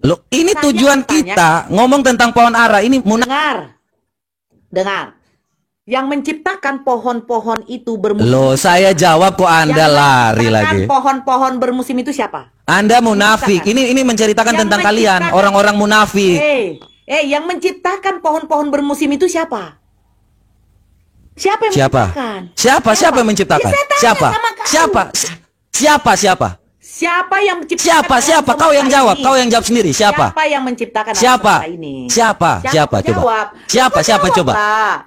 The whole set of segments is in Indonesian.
Loh, ini Saya tujuan bertanya, kita ngomong tentang pohon ara ini dengar. Yang menciptakan pohon-pohon itu bermusim. Loh, saya jawab kok Anda lari lagi. Pohon-pohon bermusim itu siapa? Anda munafik. Ini menceritakan tentang kalian, orang-orang munafik. Yang menciptakan pohon-pohon bermusim itu siapa? Siapa yang menciptakan? Siapa yang menciptakan? Siapa yang menciptakan? Siapa? Kau yang jawab. Kau yang jawab sendiri. Siapa? Siapa yang menciptakan Siapa? ini? Siapa? Coba. Siapa? Siapa? Siapa?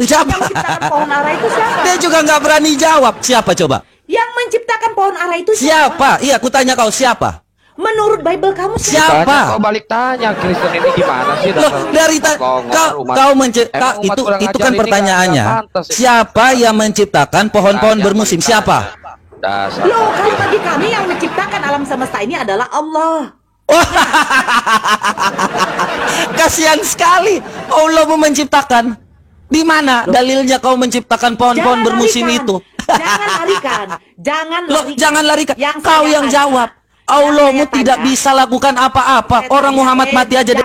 Yang menciptakan pohon ara itu siapa? Dia juga nggak berani jawab. Siapa coba? Yang menciptakan pohon ara itu siapa? Iya, aku tanya kau siapa? Menurut Bible kamu siapa? Kau balik tanya Kristen ini gimana sih? Loh, dari itu kan pertanyaannya. Siapa yang menciptakan pohon-pohon bermusim? Siapa? Loh, kalau bagi kami yang menciptakan alam semesta ini adalah Allah. Kasihan sekali. Allah mau menciptakan. Di mana dalilnya kau menciptakan pohon-pohon bermusim itu? Jangan larikan. Kau yang jawab. Allahmu tidak bisa lakukan apa-apa. Orang Muhammad mati aja.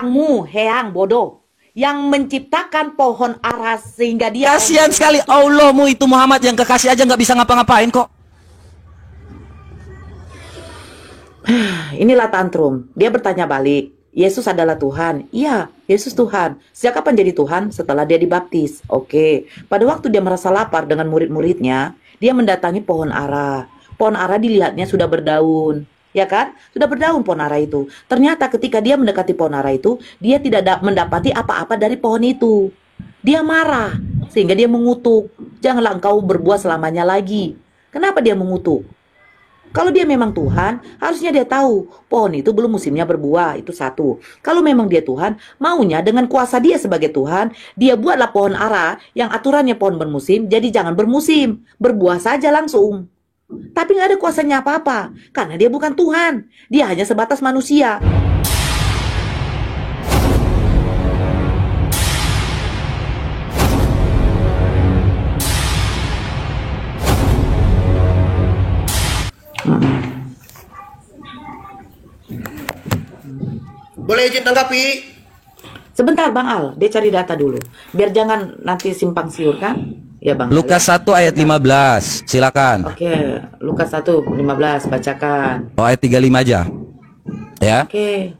Heang bodoh. Yang menciptakan pohon ara sehingga dia. Kasihan sekali. Allahmu itu Muhammad yang kekasih aja nggak bisa ngapa-ngapain kok. Inilah tantrum. Dia bertanya balik. Yesus adalah Tuhan. Iya, Yesus Tuhan. Sejak kapan jadi Tuhan? Setelah dia dibaptis. Oke. Pada waktu dia merasa lapar dengan murid-muridnya, dia mendatangi pohon ara. Pohon ara dilihatnya sudah berdaun. Ya kan? Sudah berdaun pohon ara itu. Ternyata ketika dia mendekati pohon ara itu, dia tidak mendapati apa-apa dari pohon itu. Dia marah. Sehingga dia mengutuk. Janganlah engkau berbuah selamanya lagi. Kenapa dia mengutuk? Kalau dia memang Tuhan, harusnya dia tahu pohon itu belum musimnya berbuah, itu satu. Kalau memang dia Tuhan, maunya dengan kuasa dia sebagai Tuhan, dia buatlah pohon ara yang aturannya pohon bermusim, jadi jangan bermusim, berbuah saja langsung. Tapi nggak ada kuasanya apa-apa, karena dia bukan Tuhan, dia hanya sebatas manusia. Boleh izin tanggapi? Sebentar Bang Al, dia cari data dulu. Biar jangan nanti simpang siur kan? Ya Bang. Lukas 1 ayat 15, silakan. Oke, Lukas 1:15 bacakan. Oh, ayat 35 aja. Ya. Oke.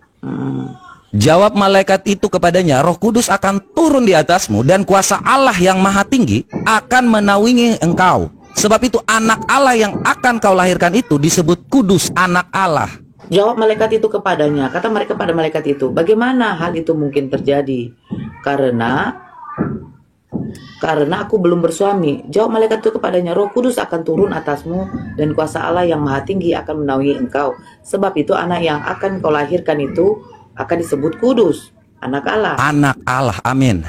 Jawab malaikat itu kepadanya, Roh Kudus akan turun di atasmu dan kuasa Allah yang maha tinggi akan menaungi engkau. Sebab itu anak Allah yang akan kau lahirkan itu disebut kudus, anak Allah. Jawab malaikat itu kepadanya, kata mereka pada malaikat itu, bagaimana hal itu mungkin terjadi? Karena aku belum bersuami. Jawab malaikat itu kepadanya, Roh Kudus akan turun atasmu dan kuasa Allah yang maha tinggi akan menaungi engkau. Sebab itu anak yang akan kau lahirkan itu akan disebut kudus, anak Allah. Anak Allah, amin.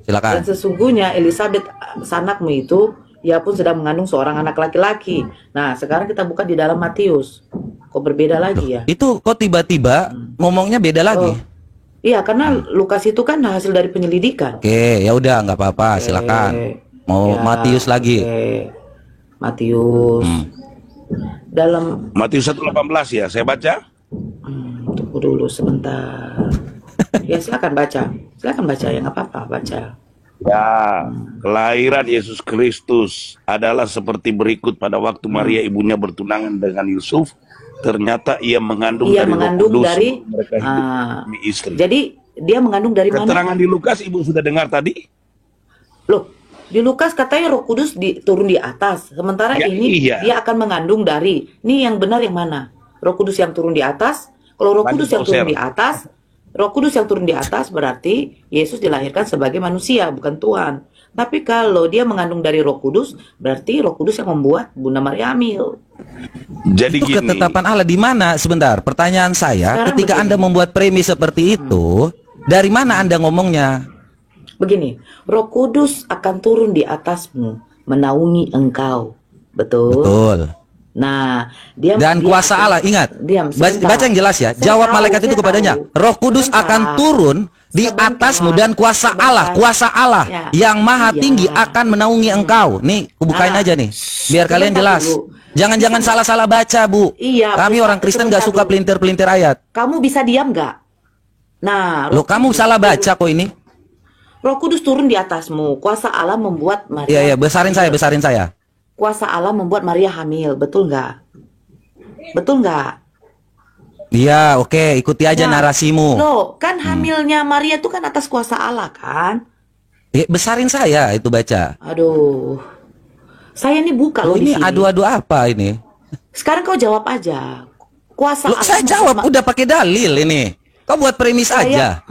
Silakan. Dan sesungguhnya Elisabeth sanakmu itu, ia pun sedang mengandung seorang anak laki-laki. Nah, sekarang kita buka di dalam Matius. Kok berbeda lagi ya? Itu kok tiba-tiba ngomongnya beda lagi? Iya, karena Lukas itu kan hasil dari penyelidikan. Oke, ya udah nggak apa-apa, silakan. Mau ya, Matius lagi. Matius. Dalam Matius 1:18 ya, saya baca. Tunggu dulu sebentar. Ya silakan baca. Silakan baca ya, nggak apa-apa, baca. Ya, kelahiran Yesus Kristus adalah seperti berikut. Pada waktu Maria ibunya bertunangan dengan Yusuf, ternyata ia mengandung dari Roh Kudus. Mereka hidup istri. Jadi dia mengandung dari mana? Keterangan di Lukas ibu sudah dengar tadi? Loh, di Lukas katanya Roh Kudus turun di atas. Sementara ya, ini dia akan mengandung dari. Ini yang benar yang mana? Roh Kudus yang turun di atas. Kalau Roh Kudus yang turun di atas, Roh Kudus yang turun di atas berarti Yesus dilahirkan sebagai manusia, bukan Tuhan. Tapi kalau dia mengandung dari Roh Kudus, berarti Roh Kudus yang membuat Bunda Maria hamil. Jadi itu ketetapan Allah di mana? Sebentar, pertanyaan saya, sekarang ketika begini, Anda membuat premis seperti itu, dari mana Anda ngomongnya? Begini, Roh Kudus akan turun di atasmu, menaungi engkau. Betul? Betul. Nah, dan kuasa Allah, ingat, baca yang jelas ya. Jawab malaikat itu kepadanya, Roh Kudus akan turun di atasmu dan kuasa Allah yang maha tinggi akan menaungi engkau. Nih, bukain aja nih, biar kalian jelas. Jangan salah-salah baca, Bu. Iya. Kami orang Kristen nggak suka pelintir-pelintir ayat. Kamu bisa diam nggak? Nah, Loh, kamu salah baca kok ini. Roh Kudus turun di atasmu. Kuasa Allah membuat Maria. Iya, iya, besarin saya. Kuasa Allah membuat Maria hamil, betul nggak? Betul nggak? Iya, oke, ikuti aja Nah, narasimu. Loh, kan hamilnya Maria itu kan atas kuasa Allah kan? Besarin saya itu baca. Aduh, saya ini buka loh di Ini sini. adu-adu apa ini? Sekarang kau jawab aja. Kuasa Loh, Allah. saya jawab udah pakai dalil ini. Kau buat premis aja.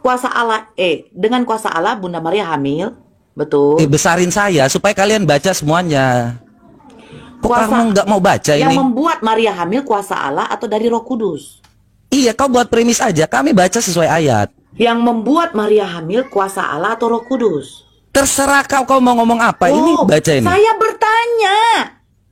Kuasa Allah, dengan kuasa Allah Bunda Maria hamil, betul. Besarin saya supaya kalian baca semuanya. Kok Kuasa kamu nggak mau baca Yang ini? membuat Maria hamil kuasa Allah atau dari Roh Kudus? Iya, kau buat premis aja. Kami baca sesuai ayat. Yang membuat Maria hamil kuasa Allah atau Roh Kudus? Terserah kau mau ngomong apa. Ini baca ini. Saya bertanya.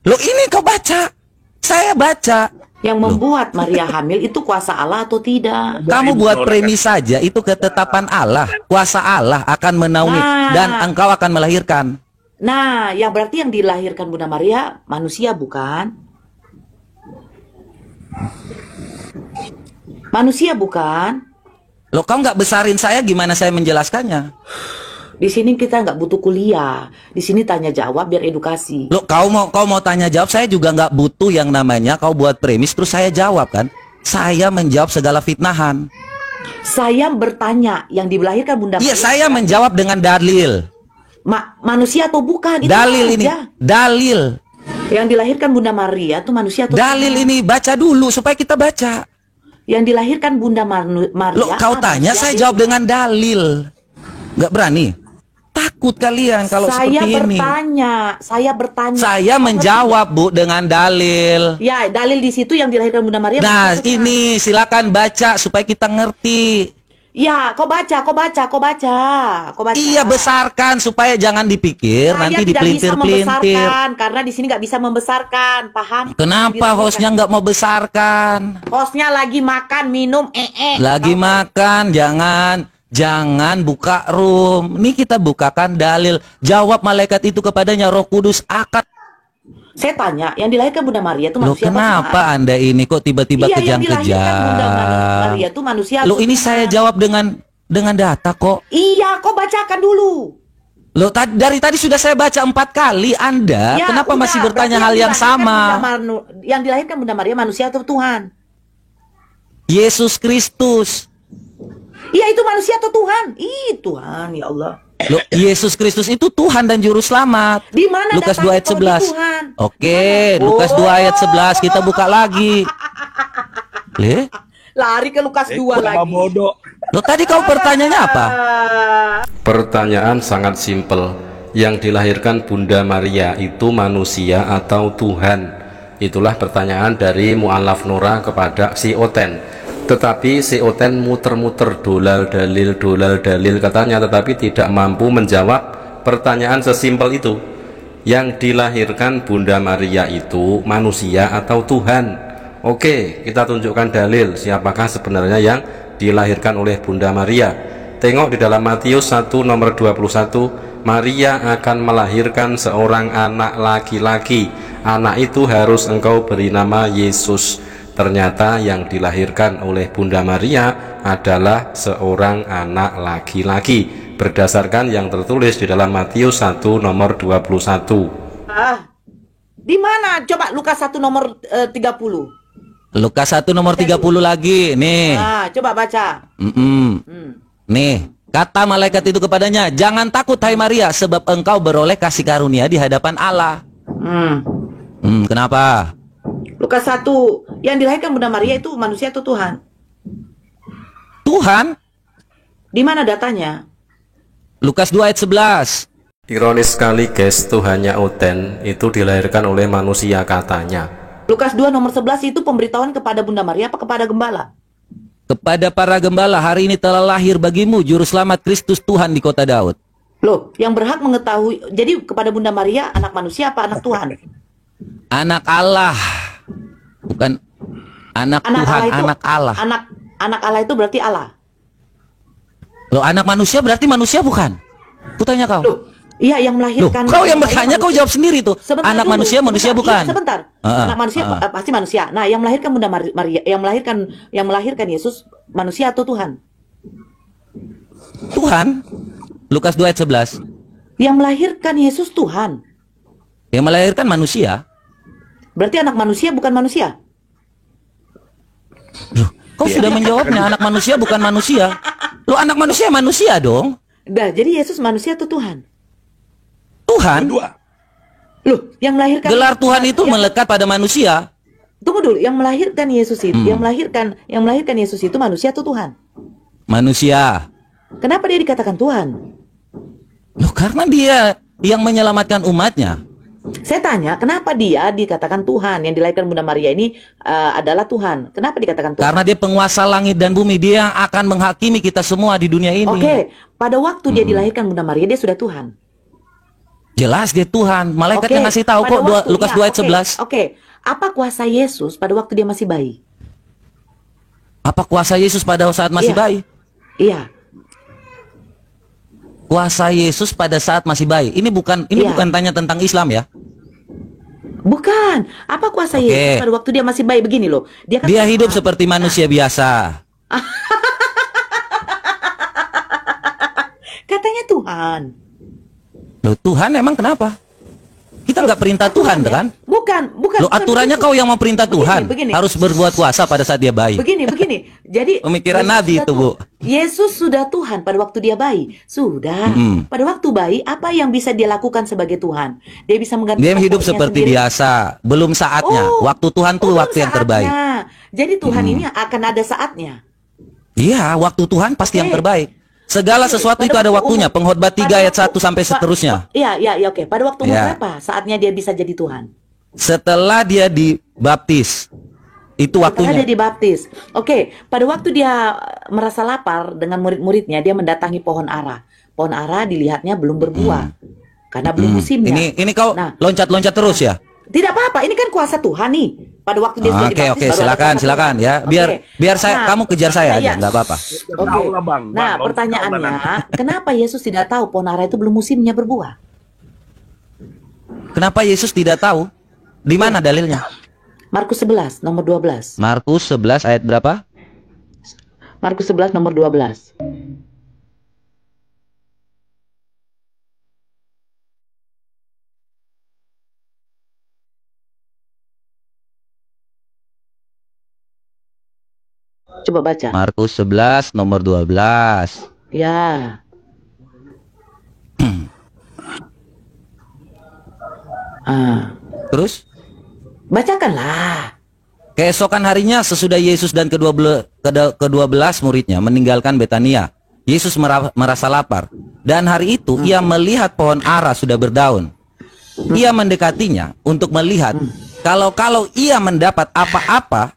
Loh, ini kau baca. Saya baca. Yang membuat Maria hamil itu kuasa Allah atau tidak? Kamu buat premis saja, itu ketetapan Allah. Kuasa Allah akan menaungi dan engkau akan melahirkan. Nah, yang berarti yang dilahirkan Bunda Maria manusia bukan? Manusia bukan? Loh, kau nggak besarin saya, gimana saya menjelaskannya? Di sini kita nggak butuh kuliah. Di sini tanya jawab biar edukasi. Loh, kau mau tanya jawab, saya juga nggak butuh yang namanya kau buat premis terus saya jawab kan? Saya menjawab segala fitnahan. Saya bertanya, yang dilahirkan Bunda Iya, Maria. saya menjawab dengan dalil. Manusia atau bukan? Itu Dalil ini, aja. dalil. Yang dilahirkan Bunda Maria itu manusia atau Dalil bukan? ini, baca dulu supaya kita baca. Yang dilahirkan Bunda Maria. Loh, kau tanya, saya jawab dengan dalil. Nggak berani? Takut kalian kalau seperti ini. Saya bertanya. Saya menjawab, Bu, dengan dalil. Ya, dalil di situ yang dilahirkan Bunda Maria. Nah, ini silakan baca supaya kita ngerti. Ya, kau baca. Iya, besarkan supaya jangan dipikir Saya nanti tidak bisa dipelintir-pelintir. membesarkan, karena di sini nggak bisa membesarkan, paham? Kenapa hostnya nggak mau besarkan? Hostnya lagi makan, minum, Lagi makan, jangan buka room. Ini kita bukakan dalil. Jawab malaikat itu kepadanya, Roh Kudus akan. Saya tanya, yang dilahirkan Bunda Maria itu Loh, manusia apa kenapa Tuhan? Anda ini kok tiba-tiba Iya, yang dilahirkan Bunda kejang-kejang? Maria itu manusia Loh, atau ini Tuhan? saya jawab dengan data kok. Iya, kau bacakan dulu. Loh, dari tadi sudah saya baca 4 kali. Anda Ya, kenapa udah, masih bertanya berarti hal yang sama? Yang dilahirkan Bunda Maria manusia atau Tuhan? Yesus Kristus. Iya, itu manusia atau Tuhan? Ih, Tuhan, ya Allah. Loh, Yesus Kristus itu Tuhan dan Juru Selamat. Di mana Lukas 2 datanya ayat kalau 11. dia Tuhan? Oke, Lukas 2 ayat 11 kita buka lagi. Lari ke Lukas 2 lagi. bodoh. Loh, tadi kau pertanyaannya apa? Pertanyaan sangat simpel. Yang dilahirkan Bunda Maria itu manusia atau Tuhan? Itulah pertanyaan dari Mu'alaf Nora kepada si Oten. Tetapi si Oten muter-muter dolal dalil katanya, tetapi tidak mampu menjawab pertanyaan sesimpel itu. Yang dilahirkan Bunda Maria itu manusia atau Tuhan? Oke, kita tunjukkan dalil siapakah sebenarnya yang dilahirkan oleh Bunda Maria. Tengok di dalam Matius 1 nomor 21, Maria akan melahirkan seorang anak laki-laki. Anak itu harus engkau beri nama Yesus. Ternyata yang dilahirkan oleh Bunda Maria adalah seorang anak laki-laki berdasarkan yang tertulis di dalam Matius 1 nomor 21. Di mana? Coba Lukas 1 nomor 30. Lukas 1 nomor 30 lagi. Nih. Coba baca. Nih, kata malaikat itu kepadanya, jangan takut hai Maria, sebab engkau beroleh kasih karunia di hadapan Allah. Kenapa? Lukas 1, yang dilahirkan Bunda Maria itu manusia atau Tuhan? Tuhan. Di mana datanya? Lukas 2 ayat 11. Ironis sekali guys, Tuhannya Oten itu dilahirkan oleh manusia katanya. Lukas 2 nomor 11 itu pemberitahuan kepada Bunda Maria apa kepada gembala? Kepada para gembala, hari ini telah lahir bagimu juru selamat Kristus Tuhan di kota Daud. Loh, yang berhak mengetahui, jadi kepada Bunda Maria anak manusia apa anak Tuhan? Anak Allah. Bukan anak Tuhan, Allah itu, anak Allah. Anak Allah itu berarti Allah. Loh, anak manusia berarti manusia bukan? Kutanya kau. Loh, Iya, yang Loh, melahirkan. kau yang bertanya, kau jawab sendiri tuh. Sebentar Anak dulu, manusia, manusia bukan. Sebentar. Anak manusia pasti manusia. Nah, yang melahirkan Bunda Maria, yang melahirkan Yesus manusia atau Tuhan? Tuhan. Lukas 2 ayat 11. Yang melahirkan Yesus Tuhan. Yang melahirkan manusia. Berarti anak manusia bukan manusia. Loh, kau sudah menjawabnya, anak manusia bukan manusia. Loh, anak manusia dong. Dah, jadi Yesus manusia atau Tuhan? Tuhan. Dua. Loh, yang melahirkan Gelar Tuhan itu melekat pada manusia. Tunggu dulu, yang melahirkan Yesus itu, yang melahirkan Yesus itu manusia atau Tuhan? Manusia. Kenapa dia dikatakan Tuhan? Loh, karena dia yang menyelamatkan umatnya. Saya tanya, kenapa dia dikatakan Tuhan? Yang dilahirkan Bunda Maria ini adalah Tuhan. Kenapa dikatakan Tuhan? Karena dia penguasa langit dan bumi. Dia yang akan menghakimi kita semua di dunia ini. Oke, pada waktu dia dilahirkan Bunda Maria, dia sudah Tuhan. Jelas dia Tuhan. Malaikat yang ngasih tahu pada kok waktu- Lukas 2 ayat 11. Oke, apa kuasa Yesus pada waktu dia masih bayi? Apa kuasa Yesus pada saat masih Iya. bayi? Iya, Kuasa Yesus pada saat masih bayi. Ini bukan Iya. tanya tentang Islam ya. bukan. Apa kuasa Oke. Yesus pada waktu dia masih bayi begini loh? Dia kan Dia hidup seperti manusia biasa. katanya Tuhan. Loh, Tuhan emang kenapa? Kita nggak perintah Tuhan kan? Bukan. Loh, aturannya begitu. kau yang memperintah Tuhan. begini. Harus berbuat kuasa pada saat dia bayi. Begini. Jadi Pemikiran Yesus Nabi sudah itu, Bu. Yesus sudah Tuhan pada waktu dia bayi. Sudah. Pada waktu bayi, apa yang bisa dia lakukan sebagai Tuhan? Dia bisa menggantikan Dia hidup porsinya seperti sendiri. biasa. Belum saatnya. Oh. Waktu Tuhan tuh belum waktu yang terbaik. saatnya. Jadi Tuhan ini akan ada saatnya. Iya, waktu Tuhan pasti Oke. yang terbaik. Segala sesuatu itu ada waktunya. Pengkhotbah 3 ayat 1 sampai seterusnya. Iya, oke. Pada waktu umur Ya. berapa saatnya dia bisa jadi Tuhan? Setelah dia dibaptis. Itu Setelah waktunya. dia dibaptis. Oke, pada waktu dia merasa lapar dengan murid-muridnya, dia mendatangi pohon ara. Pohon ara dilihatnya belum berbuah. Karena belum musimnya. Ini kau Nah, loncat-loncat terus ya? tidak apa-apa, ini kan kuasa Tuhan nih. Pada waktu dia sudah Oke, dibaptis, oke, baru ada silakan, kuasa silakan Tuhan. ya. Biar Oke. saya Nah, kamu kejar saya aja, iya. nggak apa-apa. Oke. Daulah, Bang. Nah, Bang, pertanyaannya, daulah, kenapa Yesus tidak tahu pohon ara itu belum musimnya berbuah? Kenapa Yesus tidak tahu? Di mana dalilnya? Markus 11 nomor 12. Markus 11 ayat berapa? Markus 11 nomor 12. Coba baca. Markus 11 nomor 12. Ya. Terus Bacakanlah. keesokan harinya sesudah Yesus dan kedua belas muridnya meninggalkan Betania, Yesus merasa lapar. Dan hari itu ia melihat pohon ara sudah berdaun. Ia mendekatinya untuk melihat kalau ia mendapat apa-apa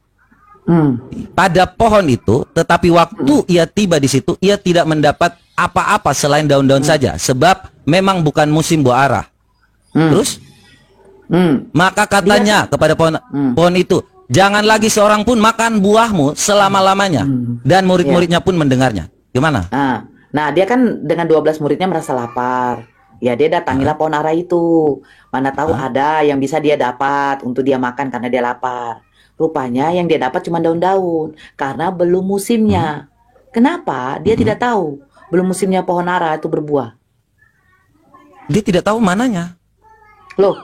pada pohon itu, tetapi waktu ia tiba di situ, ia tidak mendapat apa-apa selain daun-daun saja, sebab memang bukan musim buah ara. Terus, maka katanya kepada pohon itu, jangan lagi seorang pun makan buahmu selama-lamanya. Dan murid-muridnya pun mendengarnya. Gimana? Nah, dia kan dengan 12 muridnya merasa lapar. Ya, dia datangilah pohon ara itu. Mana tahu ada yang bisa dia dapat untuk dia makan karena dia lapar. Rupanya yang dia dapat cuma daun-daun karena belum musimnya. Kenapa? Dia tidak tahu belum musimnya pohon ara itu berbuah. Dia tidak tahu mananya. Loh,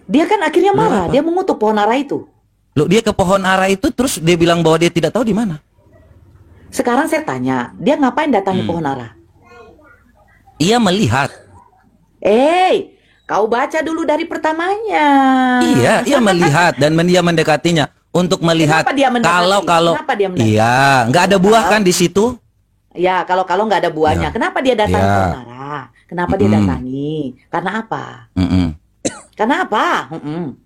dia kan akhirnya marah. Dia mengutuk pohon ara itu. Loh, dia ke pohon ara itu terus dia bilang bahwa dia tidak tahu di mana. Sekarang saya tanya, dia ngapain datangi pohon ara? Ia melihat. Kau baca dulu dari pertamanya. Iya, ia melihat dan dia mendekatinya untuk melihat. Kenapa dia mendekati? Kalau Kenapa dia mendekati? iya, nggak ada buah kan di situ? Ya, kalau nggak ada buahnya, Ya. kenapa dia datangi Ya. pohon ara? Kenapa dia datangi? Karena apa? Karena apa?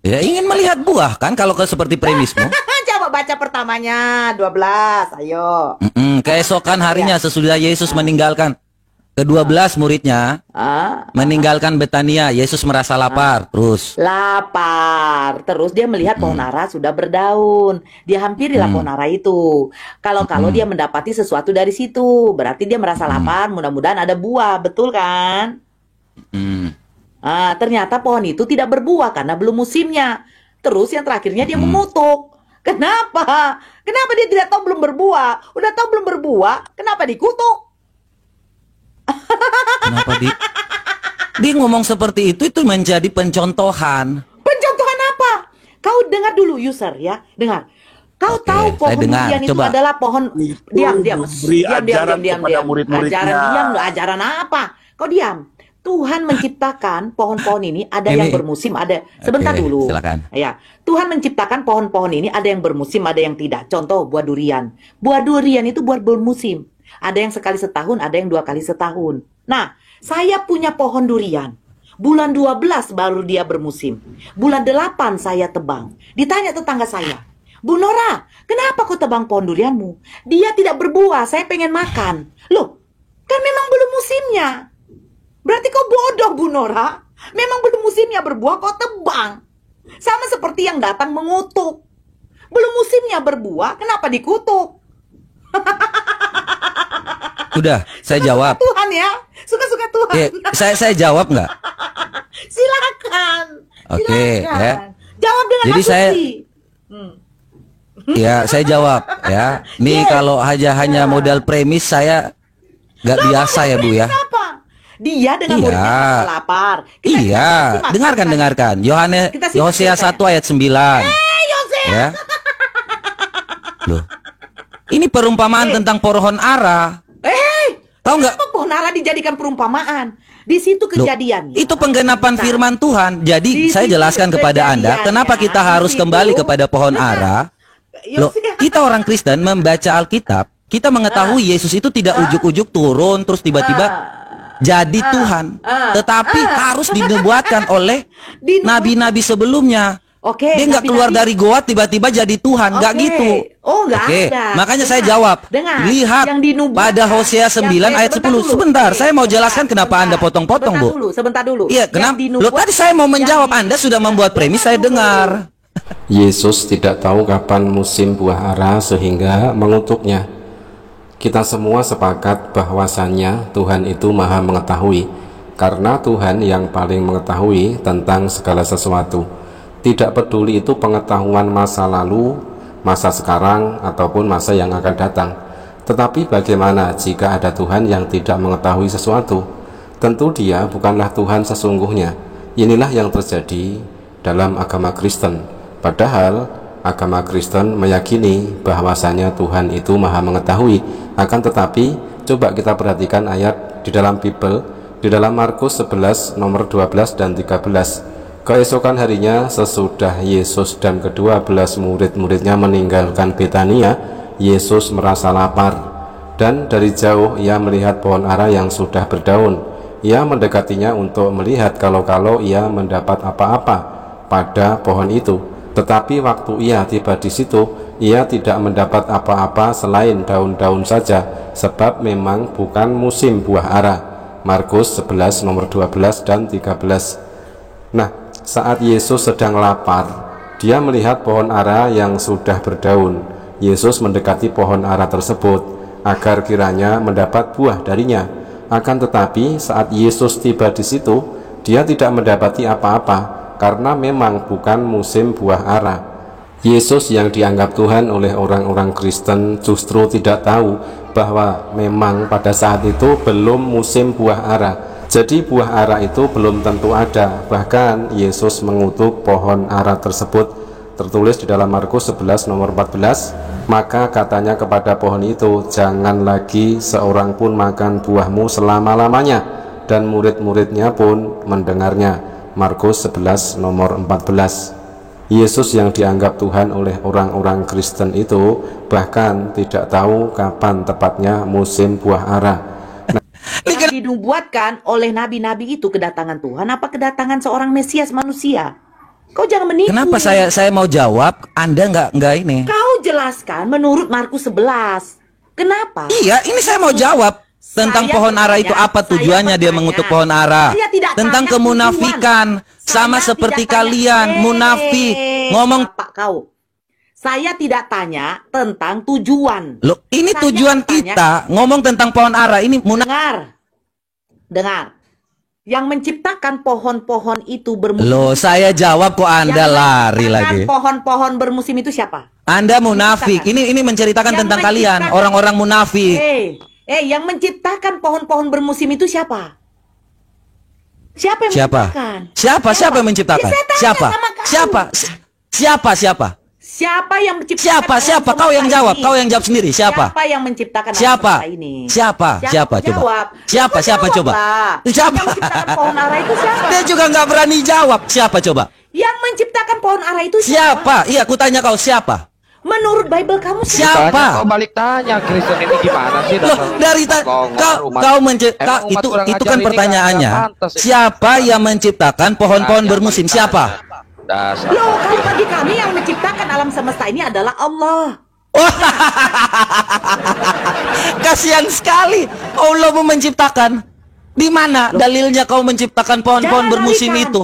Ya ingin melihat buah kan kalau seperti premismu. Coba baca pertamanya 12, ayo. Keesokan harinya sesudah Yesus meninggalkan ke-12 muridnya meninggalkan Betania, Yesus merasa lapar. Terus Lapar. Terus dia melihat pohon ara sudah berdaun. Dia hampirilah pohon ara itu. Kalau dia mendapati sesuatu dari situ, berarti dia merasa lapar. Mudah-mudahan ada buah, betul kan? Ternyata pohon itu tidak berbuah karena belum musimnya. Terus yang terakhirnya dia mengutuk. Kenapa? Kenapa dia tidak tahu belum berbuah? Udah tahu belum berbuah, kenapa dikutuk? Kenapa dia ngomong seperti itu menjadi pencontohan. Pencontohan apa? Kau dengar dulu, user ya, dengar. Kau tahu pohon durian itu adalah pohon. Diam. Ajaran apa? Kau diam. Tuhan menciptakan pohon-pohon ini, ada yang bermusim, ada. Sebentar dulu. Silakan. Ya, Tuhan menciptakan pohon-pohon ini, ada yang bermusim, ada yang tidak. Contoh buah durian. Buah durian itu buah bermusim. Ada yang sekali setahun, ada yang 2 kali setahun. Nah, saya punya pohon durian. Bulan 12 baru dia bermusim. Bulan 8 saya tebang. Ditanya tetangga saya, Bu Nora, kenapa kau tebang pohon durianmu? Dia tidak berbuah, saya pengen makan. Loh, kan memang belum musimnya. Berarti kau bodoh, Bu Nora. Memang belum musimnya berbuah, kau tebang. Sama seperti yang datang mengutuk. Belum musimnya berbuah, kenapa dikutuk? Udah, saya jawab. Tuhan ya, suka-suka Tuhan. Saya jawab nggak? Silakan. Oke, ya. Jawab dengan Jadi asumsi. Ya, saya jawab ya. Nih kalau hanya modal premis saya nggak biasa ya Bu ya. Kenapa? Dia dengan muridnya merasa lapar. Dengarkan. Hosea 1 ayat 9. Ya. Loh. Ini perumpamaan tentang pohon ara. Tahu nggak? Pohon ara dijadikan perumpamaan. Di situ kejadiannya. Itu penggenapan firman Tuhan. Jadi saya jelaskan kepada Anda kenapa kita harus kembali kepada pohon ara. Loh, kita orang Kristen membaca Alkitab, kita mengetahui Yesus itu tidak ujuk-ujuk turun terus tiba-tiba jadi Tuhan, tetapi harus dinubuatkan oleh nabi-nabi sebelumnya. Dia nggak keluar dari goa tiba-tiba jadi Tuhan, nggak gitu. Ada. Makanya saya jawab. Lihat pada Hosea 9 ayat 10. Sebentar, saya mau jelaskan kenapa Anda potong-potong, Bu. Sebentar dulu. Iya, kenapa? Loh, tadi saya mau menjawab, Anda sudah membuat premis, saya dengar. Yesus tidak tahu kapan musim buah ara sehingga mengutuknya. Kita semua sepakat bahwasannya Tuhan itu maha mengetahui, karena Tuhan yang paling mengetahui tentang segala sesuatu. Tidak peduli itu pengetahuan masa lalu, masa sekarang, ataupun masa yang akan datang. Tetapi bagaimana jika ada Tuhan yang tidak mengetahui sesuatu? Tentu dia bukanlah Tuhan sesungguhnya. Inilah yang terjadi dalam agama Kristen. Padahal agama Kristen meyakini bahwasanya Tuhan itu maha mengetahui. Akan tetapi coba kita perhatikan ayat di dalam Bible, di dalam Markus 11 nomor 12 dan 13. Keesokan harinya sesudah Yesus dan ke-12 murid-muridnya meninggalkan Betania, Yesus merasa lapar, dan dari jauh ia melihat pohon ara yang sudah berdaun. Ia mendekatinya untuk melihat kalau-kalau ia mendapat apa-apa pada pohon itu. Tetapi waktu ia tiba di situ, ia tidak mendapat apa-apa selain daun-daun saja, sebab memang bukan musim buah ara. Markus 11 nomor 12 dan 13. Nah, saat Yesus sedang lapar, dia melihat pohon ara yang sudah berdaun. Yesus mendekati pohon ara tersebut agar kiranya mendapat buah darinya. Akan tetapi saat Yesus tiba di situ, dia tidak mendapati apa-apa karena memang bukan musim buah ara. Yesus yang dianggap Tuhan oleh orang-orang Kristen justru tidak tahu bahwa memang pada saat itu belum musim buah ara. Jadi buah ara itu belum tentu ada. Bahkan Yesus mengutuk pohon ara tersebut. Tertulis di dalam Markus 11 nomor 14, maka katanya kepada pohon itu, jangan lagi seorang pun makan buahmu selama-lamanya. Dan murid-muridnya pun mendengarnya. Markus 11 nomor 14. Yesus yang dianggap Tuhan oleh orang-orang Kristen itu bahkan tidak tahu kapan tepatnya musim buah ara. Yang dinubuatkan oleh nabi-nabi itu kedatangan Tuhan apa kedatangan seorang Mesias manusia? Kau jangan menipu. Kenapa saya mau jawab, Anda nggak ini? Kau jelaskan menurut Markus 11. Kenapa? Iya, ini saya mau jawab tentang pohon ara itu apa tujuannya dia mengutuk pohon ara? Tentang kemunafikan, sama seperti kalian munafik. Ngomong Pak kau. Saya tidak tanya tentang tujuan. Loh, ini tujuan kita ngomong tentang pohon ara ini Dengar. Yang menciptakan pohon-pohon itu bermusim. Loh, saya jawab kok Anda lari lagi. Pohon-pohon bermusim itu siapa? Anda munafik. Ini menceritakan tentang kalian, orang-orang munafik. Yang menciptakan pohon-pohon bermusim itu siapa? Siapa yang menciptakan? Siapa yang menciptakan? Siapa yang menciptakan? Siapa? Kau yang jawab sendiri. Siapa? Siapa yang menciptakan Siapa? ini? Siapa? Coba. Siapa coba? Siapa? Yang menciptakan pohon ara itu siapa? Dia juga nggak berani jawab. Siapa coba? Yang menciptakan pohon ara itu siapa? Iya, aku tanya kau siapa? Menurut Bible kamu siapa? Kau balik tanya Kristen ini gimana sih? Loh, dari itu kan pertanyaannya. Siapa yang menciptakan pohon-pohon bermusim? Siapa? Loh, kalau bagi kami yang menciptakan alam semesta ini adalah Allah. Kasihan sekali. Allah mau menciptakan. Di mana dalilnya kau menciptakan pohon-pohon bermusim itu?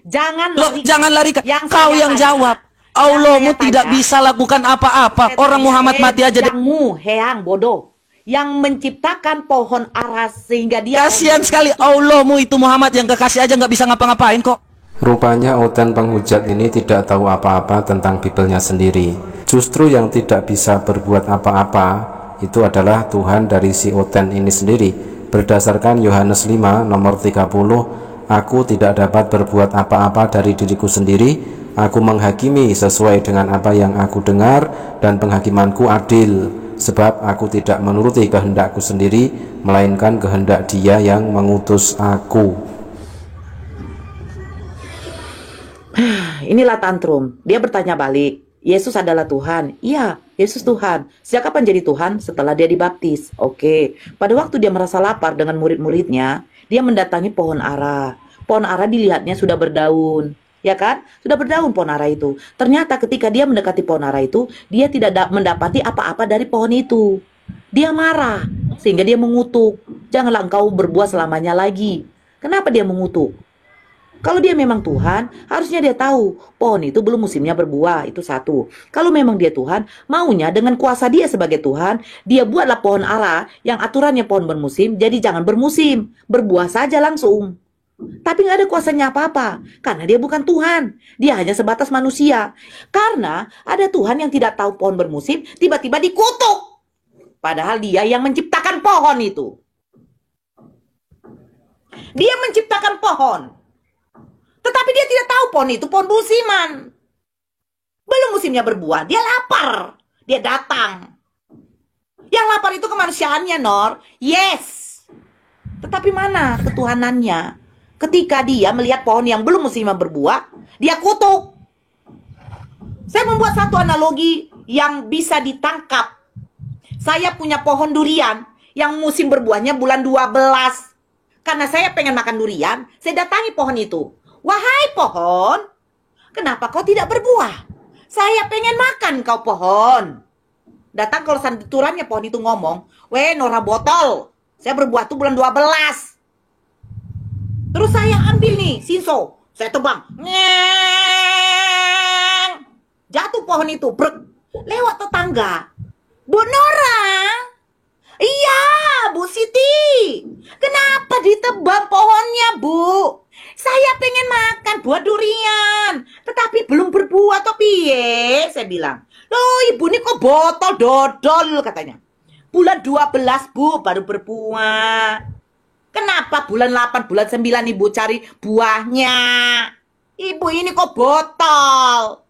Jangan larikan. Kau yang jawab. Allahmu tidak bisa lakukan apa-apa. Orang Muhammad mati aja. Heang bodoh. Yang menciptakan pohon ara sehingga dia. Kasihan sekali. Allahmu itu Muhammad yang kekasih aja nggak bisa ngapa-ngapain kok. Rupanya Oten penghujat ini tidak tahu apa-apa tentang Bibelnya sendiri. Justru yang tidak bisa berbuat apa-apa itu adalah Tuhan dari si Oten ini sendiri. Berdasarkan Yohanes 5 nomor 30, aku tidak dapat berbuat apa-apa dari diriku sendiri. Aku menghakimi sesuai dengan apa yang aku dengar, dan penghakimanku adil, sebab aku tidak menuruti kehendakku sendiri, melainkan kehendak Dia yang mengutus aku. Inilah tantrum. Dia bertanya balik, Yesus adalah Tuhan. Iya, Yesus Tuhan. Sejak kapan jadi Tuhan? Setelah dia dibaptis. Oke. Pada waktu dia merasa lapar dengan murid-muridnya, dia mendatangi pohon ara. Pohon ara dilihatnya sudah berdaun. Ya kan? Sudah berdaun pohon ara itu. Ternyata ketika dia mendekati pohon ara itu, dia tidak mendapati apa-apa dari pohon itu. Dia marah, sehingga dia mengutuk. Janganlah engkau berbuah selamanya lagi. Kenapa dia mengutuk? Kalau dia memang Tuhan, harusnya dia tahu pohon itu belum musimnya berbuah, itu satu. Kalau memang dia Tuhan, maunya dengan kuasa dia sebagai Tuhan, dia buatlah pohon ara yang aturannya pohon bermusim, jadi jangan bermusim, berbuah saja langsung. Tapi nggak ada kuasanya apa-apa, karena dia bukan Tuhan, dia hanya sebatas manusia. Karena ada Tuhan yang tidak tahu pohon bermusim, tiba-tiba dikutuk. Padahal dia yang menciptakan pohon itu. Dia menciptakan pohon. Tetapi dia tidak tahu pohon itu pohon musiman. Belum musimnya berbuah, dia lapar. Dia datang. Yang lapar itu kemanusiaannya, Nor. Yes. Tetapi mana ketuhanannya? Ketika dia melihat pohon yang belum musimnya berbuah, dia kutuk. Saya membuat satu analogi yang bisa ditangkap. Saya punya pohon durian yang musim berbuahnya bulan 12. Karena saya pengen makan durian, saya datangi pohon itu. Wahai pohon, kenapa kau tidak berbuah? Saya pengen makan kau pohon. Datang kalau santurannya pohon itu ngomong, weh Nora botol, saya berbuah tuh bulan 12. Terus saya ambil nih, sinso, saya tebang. Nyeng. Jatuh pohon itu, brek. Lewat tetangga. Bu Nora, iya Bu Siti, kenapa ditebang pohonnya Bu? Saya pengen makan buah durian, tetapi belum berbuah toh piye? Saya bilang, loh ibu ini kok botol dodol katanya. Bulan 12 Bu baru berbuah. Kenapa bulan 8, bulan 9 ibu cari buahnya? Ibu ini kok botol?